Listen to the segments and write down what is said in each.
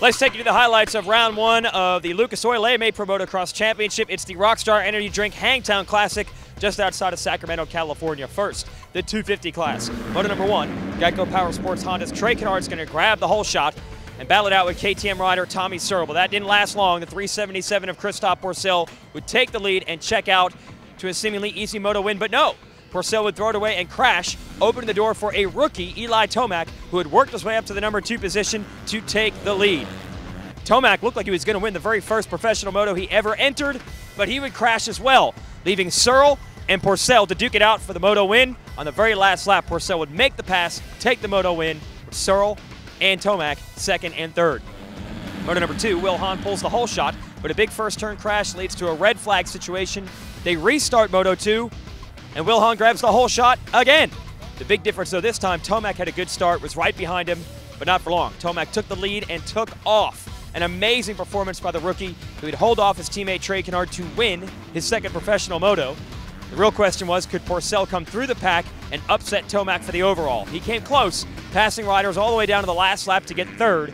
Let's take you to the highlights of round one of the Lucas Oil Made Pro Motocross Championship. It's the Rockstar Energy Drink Hangtown Classic just outside of Sacramento, California. First, the 250 class. Moto number one, Geico Power Sports Honda's Trey Canard is going to grab the whole shot and battle it out with KTM rider Tommy Searle. But that didn't last long. The 377 of Christophe Pourcel would take the lead and check out to a seemingly easy moto win, but no. Pourcel would throw it away and crash, opening the door for a rookie, Eli Tomac, who had worked his way up to the number 2 position to take the lead. Tomac looked like he was going to win the very first professional moto he ever entered, but he would crash as well, leaving Searle and Pourcel to duke it out for the moto win. On the very last lap, Pourcel would make the pass, take the moto win, with Searle and Tomac second and third. Moto number 2, Will Hahn pulls the whole shot, but a big first turn crash leads to a red flag situation. They restart Moto 2, and Will Hahn grabs the whole shot again. The big difference, though, this time, Tomac had a good start, was right behind him, but not for long. Tomac took the lead and took off. An amazing performance by the rookie, who would hold off his teammate Trey Canard to win his second professional moto. The real question was, could Pourcel come through the pack and upset Tomac for the overall? He came close, passing riders all the way down to the last lap to get third.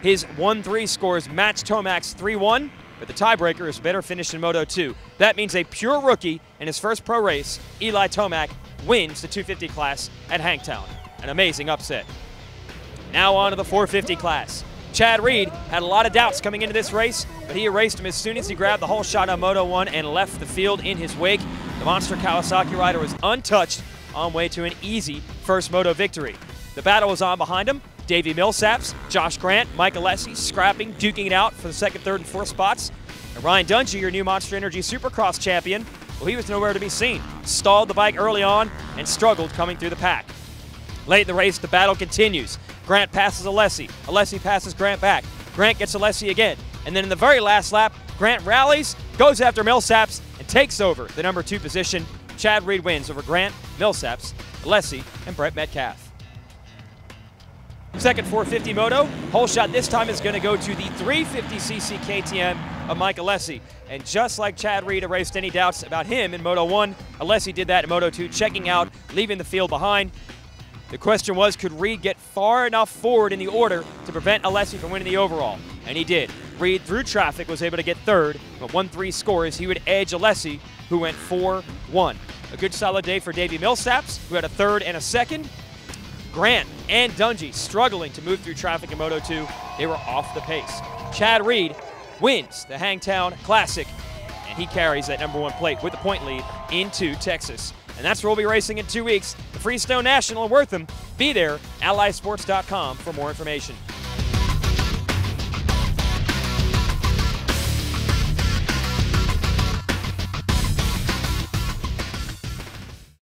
His 1-3 scores matched Tomac's 3-1, but the tiebreaker is better finished in Moto 2. That means a pure rookie in his first pro race, Eli Tomac, wins the 250 class at Hangtown. An amazing upset. Now on to the 450 class. Chad Reed had a lot of doubts coming into this race, but he erased them as soon as he grabbed the whole shot on Moto 1 and left the field in his wake. The monster Kawasaki rider was untouched on way to an easy first moto victory. The battle was on behind him. Davi Millsaps, Josh Grant, Mike Alessi scrapping, duking it out for the second, third, and fourth spots. And Ryan Dungey, your new Monster Energy Supercross champion, well, he was nowhere to be seen. Stalled the bike early on and struggled coming through the pack. Late in the race, the battle continues. Grant passes Alessi. Alessi passes Grant back. Grant gets Alessi again. And then in the very last lap, Grant rallies, goes after Millsaps, and takes over the number 2 position. Chad Reed wins over Grant, Millsaps, Alessi, and Brett Metcalf. Second 450 moto, whole shot this time is going to go to the 350cc KTM of Mike Alessi. And just like Chad Reed erased any doubts about him in Moto 1, Alessi did that in Moto 2, checking out, leaving the field behind. The question was, could Reed get far enough forward in the order to prevent Alessi from winning the overall? And he did. Reed, through traffic, was able to get third, but 1-3 scores. He would edge Alessi, who went 4-1. A good solid day for Davi Millsaps, who had a third and a second. Grant and Dungey struggling to move through traffic in Moto 2. They were off the pace. Chad Reed wins the Hangtown Classic, and he carries that number 1 plate with the point lead into Texas. And that's where we'll be racing in 2 weeks. The Freestone National in Wortham. Be there, allysports.com for more information.